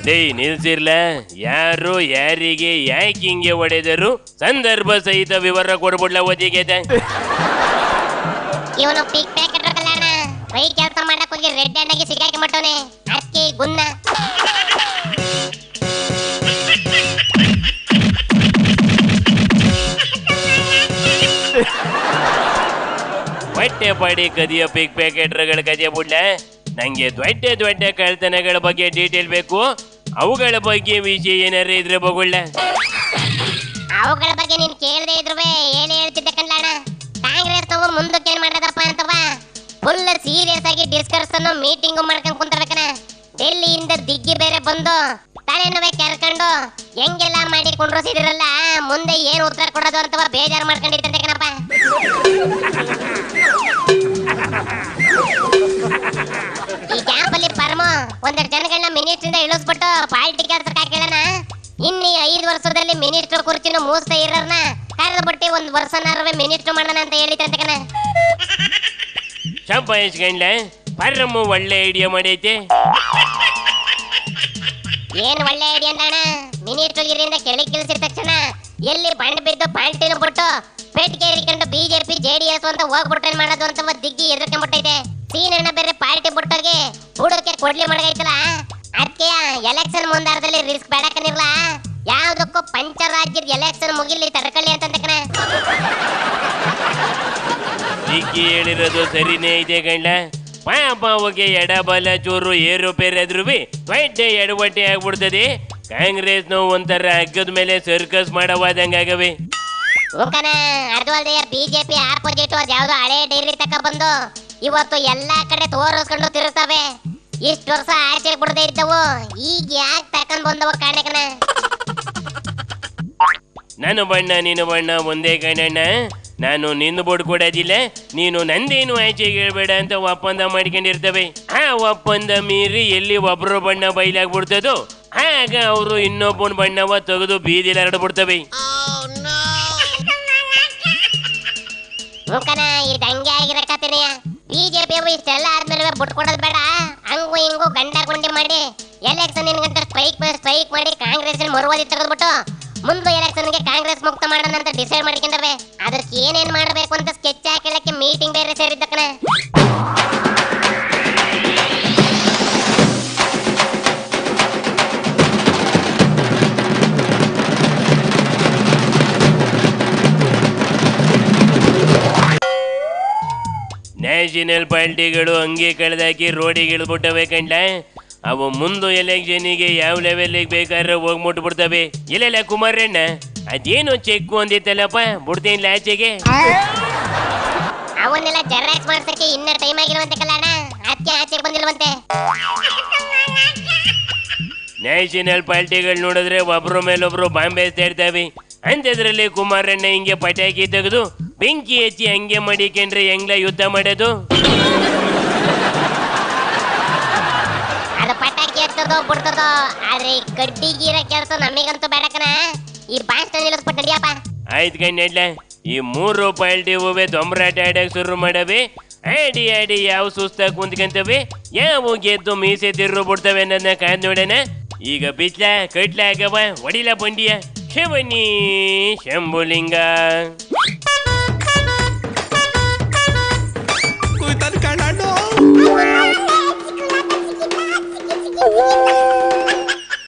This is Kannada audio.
ನಿಲ್ಸಿರ್ಲ ಯಾರು ಯಾರಿಗೆ ಯಾಕೆ ಹಿಂಗೆ ಹೊಡೆದರು ಸಂದರ್ಭ ಸಹಿತ ವಿವರ ಕೊಡ್ಬಿಡ್ಲ ಓದಿಗೆ ಇವನು ಪಿಕ್ ಪ್ಯಾಕೆಟ್ ಕಲ್ಯಾಣ ಬೈ ಕೆಲಸ ಮಾಡಕ್ ಹೋಗಿ ರೆಡ್ ಹ್ಯಾಂಡ್ ಆಗಿ ಸಿಗಾಕಿ ಮಟ್ಟವನೆ ಅಕ್ಕಿ ಗುನ್ನ ಹೊಟ್ಟೆ ಪಾಡಿ ಕದಿಯೋ ಪಿಕ್ ಪ್ಯಾಕೆಟ್ಗಳ ಕದಿಯ ಬಿಡ್ಲ ನಂಗೆ ದೊಡ್ಡ ದೊಡ್ಡ ಕಳ್ತನಗಳ ಬಗ್ಗೆ ಡೀಟೇಲ್ ಬೇಕು ಅವುಗಳ ಬಗ್ಗೆ ವಿಷಯ ಏನಾರ ಇದ್ರೆ ಬಗೊಳ್ಳ ಅವುಗಳ ಬಗ್ಗೆ ನೀನ್ ಕೇಳದೆ ಇದ್ರು ಏನ್ ಹೇಳ್ತಿದ್ದೆ ಕಣ್ಣ ಕಾಂಗ್ರೆಸ್ ನಾವು ಮುಂದಕ್ಕೆ ಏನ್ ಮಾಡದಪ್ಪ ಅಂತವ ಫುಲ್ ಸೀರಿಯಸ್ ಆಗಿ ಡಿಸ್ಕಸ್ ಅನ್ನು ಮೀಟಿಂಗ್ ಮಾಡ್ಕೊಂಡ್ ಕುಂತಿರ್ಬೇಕನ ಡೆಲ್ಲಿಯಿಂದ ದಿಗ್ಗಿ ಬೇರೆ ಬಂದು ತಲೆನೋವೆ ಕೆರ್ಕೊಂಡು ಹೆಂಗೆಲ್ಲ ಮಾಡಿ ಕೊಂಡ್ರೋಸಿದಿರಲ್ಲ ಮುಂದೆ ಏನ್ ಉತ್ತರ ಕೊಡೋದು ಅಂತವ ಬೇಜಾರು ಮಾಡ್ಕೊಂಡಿರ್ತದೆ ಕಣಪ್ಪ ಈ ಕ್ಯಾಂಪ್ ಅಲ್ಲಿ ಪರಮ ಒಂದೆರಡು ಜನಗಳನ್ನ ಮಿನಿಸ್ಟ್ರಿಂದ ಇಳಿಸ್ಬಿಟ್ಟು ಪಾರ್ಟಿ ಕೆಲಸಕ್ಕೆ ಹಾಕಿಳನ ಇನ್ನು 5 ವರ್ಷದಲ್ಲಿ ಮಿನಿಸ್ಟರ್ ಕುರ್ಚಿನ ಮೂಸ್ತಾ ಇರೋರ್ನ ಕರೆದು ಬಿಟ್ಟು 1 ವರ್ಷನಾರವೇ ಮಿನಿಸ್ಟರ್ ಮಾಡೋಣ ಅಂತ ಹೇಳಿದಂತೆ ಕಣ ಶಬ್ಬಾಯಿಸ್ ಗಂಡ್ಲ ಪರಮ ಒಳ್ಳೆ ಐಡಿಯಾ ಮಾಡೈತೆ ಏನ್ ಒಳ್ಳೆ ಐಡಿಯಾ ಅಂದಣ್ಣ ಮಿನಿಸ್ಟರ್ ಗಿರಿಂದ ಕೆಳಗೆ ಇಳಿಸಿದ ತಕ್ಷಣ ಎಲ್ಲಿ ಬಂಡ್ ಬಿದ್ದು ಪಾರ್ಟಿನ ಬಿಟ್ಟು ಪೇಟಿಗೆ ಏರಿಕೊಂಡು ಬಿಜೆಪಿ ಜೆಡಿಎಸ್ ಅಂತ ಹೋಗ್ಬಿಟ್ರೆ ಮಾಡೋದು ಅಂತ ದಿಗ್ಗಿ ಎದುರ್ಕೊಂಡ್ಬಿಟ್ಟೈತೆ ಸೀನಣ್ಣ ಬೇರೆ ಪಾರ್ಟಿ ಬಿಟ್ಟೋಗಿ ಹುಡುಗಕ್ಕೆ ಕೊಡ್ಲಿ ಮಾಡಗೈತಲ್ಲ ಅದಕ್ಕೆ ಎಲೆಕ್ಷನ್ ಮುಂದಾರದಲ್ಲಿ ರಿಸ್ಕ್ ಬೇಡಕನಿರ್ಲ ಯಾವ್ದಕ್ಕೂ ಪಂಚರಾಜ್ಯದ ಎಲೆಕ್ಷನ್ ಮುಗಿಲಿ ತಡ್ಕೊಳ್ಳಿ ಅಂತಂದ ಕಣ ದಿಗ್ಗಿ ಹೇಳಿರೋದು ಸರಿನೇ ಇದೆ ಗಂಡ್ಲ ಪಾಪ ಅವಾಗ ಎಡಬಲ ಚೂರು ಏರುಪೇರಾದ್ರು ದೊಡ್ಡ ಎಡವಟ್ಟೆ ಆಗ್ಬಿಡ್ತದೆ ಕಾಂಗ್ರೆಸ್ ಒಂಥರ ಹಗ್ಗದ ಮೇಲೆ ಸರ್ಕಸ್ ಮಾಡವಾದಂಗಾಗವೆ ಮುಖನ ಅರ್ಧವಲ್ದೆಯ ಬಿಜೆಪಿ ಆಪೋಸಿಟ್ ಯಾವ್ದೋ ಹಳೆ ಡೈರಿ ತಕ ಬಂದು ಇವತ್ತು ಎಲ್ಲಾ ಕಡೆ ತೋರಿಸ್ಕೊಂಡು ತಿರುಗ್ತವೆ ಇಷ್ಟು ವರ್ಷ ಆಚೆ ಬಿಡದೆ ಇದ್ದವು ಈಗ ಯಾಕೆ ತಕೊಂಡ್ ಬಂದವ ಕಾಣಕನ ನಾನು ಬಣ್ಣ ನೀನು ಬಣ್ಣ ಒಂದೇ ಕಣಣ್ಣ ನಾನು ನಿನ್ನ ಬೋರ್ಡ್ ಕೊಡೋದಿಲ್ಲ ನೀನು ನಂದೇನು ಆಚೆಗೆ ಹೇಳ್ಬೇಡ ಅಂತ ಒಪ್ಪಂದ ಮಾಡ್ಕೊಂಡಿರ್ತವೆ ಆ ಒಪ್ಪಂದ ಮೀರಿ ಎಲ್ಲಿ ಒಬ್ರು ಬಣ್ಣ ಬಯಲಾಗ್ಬಿಡ್ತದೋ ಆಗ ಅವರು ಇನ್ನೊಬ್ಬನ ಬಣ್ಣವ ತೆಗೆದು ಬೀದಿಲಿ ಹರಡ್ಬಿಡ್ತವೆ ಮುಖನ ಇದು ಹಂಗೆ ಆಗಿರಕತ್ತೀನಿ ಬಿಜೆಪಿ ಇಷ್ಟೆಲ್ಲ ಆದ್ಮೇಲೆ ಬಿಟ್ಕೊಡೋದು ಬೇಡ ಹಂಗು ಹಿಂಗು ಗಂಡ ಗುಂಡಿ ಮಾಡಿ ಎಲೆಕ್ಷನ್ ಗಂಟ ಸ್ಟ್ರೈಕ್ ಮಾಡಿ ಕಾಂಗ್ರೆಸ್ ಮರುವಾದಿ ತೆಗೆದ್ಬಿಟ್ಟು ಮುಂದೆ ಎಲೆಕ್ಷನ್ಗೆ ಕಾಂಗ್ರೆಸ್ ಮುಕ್ತ ಮಾಡೋಣ ಅಂತ ಡಿಸೈಡ್ ಮಾಡ್ಕೊಂಡವೆ ಅದಕ್ಕೆ ಏನೇನ್ ಮಾಡಬೇಕು ಅಂತ ಸ್ಕೆಚ್ ಹಾಕಲಕ್ಕೆ ಮೀಟಿಂಗ್ ಬೇರೆ ಸೇರಿದ್ದಕ್ಕನ ನ್ಯಾಷನಲ್ ಪಾರ್ಟಿಗಳು ಹಂಗೆ ಕಳೆದಾಕಿ ರೋಡಿಗೆ ಇಳಿದ್ಬಿಟ್ಟವೆ ಕಂಡ್ಲ ಅವು ಮುಂದೆ ಎಲೆಕ್ಷನಿಗೆ ಯಾವ ಲೆವೆಲ್ಗೆ ಬೇಕಾದ್ರೆ ಹೋಗಿ ಮುಟ್ಬಿಡ್ತವೆ ಇಲ್ಲೆಲ್ಲ ಕುಮಾರಣ್ಣ ಅದೇನು ಚೆಕ್ ಒಂದಿತ್ತಲ್ಲಪ್ಪ ಬಿಡ್ತೀನಿ ಆಚೆಗೆ ಅವನ್ನೆಲ್ಲ ಜೆರಾಕ್ಸ್ ಮಾಡ್ಸಕ್ಕೆ ಇನ್ನ ಟೈಮ್ ಆಗಿರುವಂತೆ ಕಲ್ಯಾಣ ಅದಕ್ಕೆ ಆಚೆಗೆ ಬಂದಿಲ್ವಂತೆ ನ್ಯಾಷನಲ್ ಪಾರ್ಟಿಗಳು ನೋಡಿದ್ರೆ ಒಬ್ರು ಮೇಲೊಬ್ರು ಬಾಂಬೆ ಇರ್ತವೆ ಅಂಥದ್ರಲ್ಲಿ ಕುಮಾರಣ್ಣ ಹಿಂಗೆ ಪಟಾಕಿ ತೆಗೆದು ಬೆಂಕಿ ಹಚ್ಚಿ ಹಂಗೆ ಮಾಡಿಕೊಂಡ್ರೆ ಹೆಂಗ್ಲ ಯುದ್ಧ ಮಾಡೋದು ಅದು ಪಟಾಕಿ ಹಚ್ಚೋದು ಬಿಡ್ತದೋ ಆದ್ರೆ ಗಡ್ಡಿ ಗೀರ ಕೆಲಸ ನಮಗಂತೂ ಬೇಡಕನ ಈ ಭಾಷಣ ನಿಲ್ಲಿಸ್ಬಿಟ್ಟು ನಡಿಯಪ್ಪ ಆಯ್ತು ಕಣ್ಣೆಡ್ಲ ಈ 3 ಪಾರ್ಟಿ ಹೂವೆ ದೊಂಬರಾಟ ಆಡಕ್ ಶುರು ಮಾಡವೆ ಆಡಿ ಆಡಿ ಯಾವ ಸುಸ್ತಾಗಿ ಕುಂತ್ಕಂತವೆ ಯಾವ ಗೆದ್ದು ಮೀಸೆ ತಿರ್ರು ಬಿಡ್ತವೆ ಅನ್ನೋದನ್ನ ಕಾದ್ ನೋಡೋಣ ಈಗ ಬಿಚ್ಲ ಕಟ್ಲ ಆಗವ ಒಡಿಲ ಬಂಡಿಯ ಶಿವನಿ ಶಂಭುಲಿಂಗ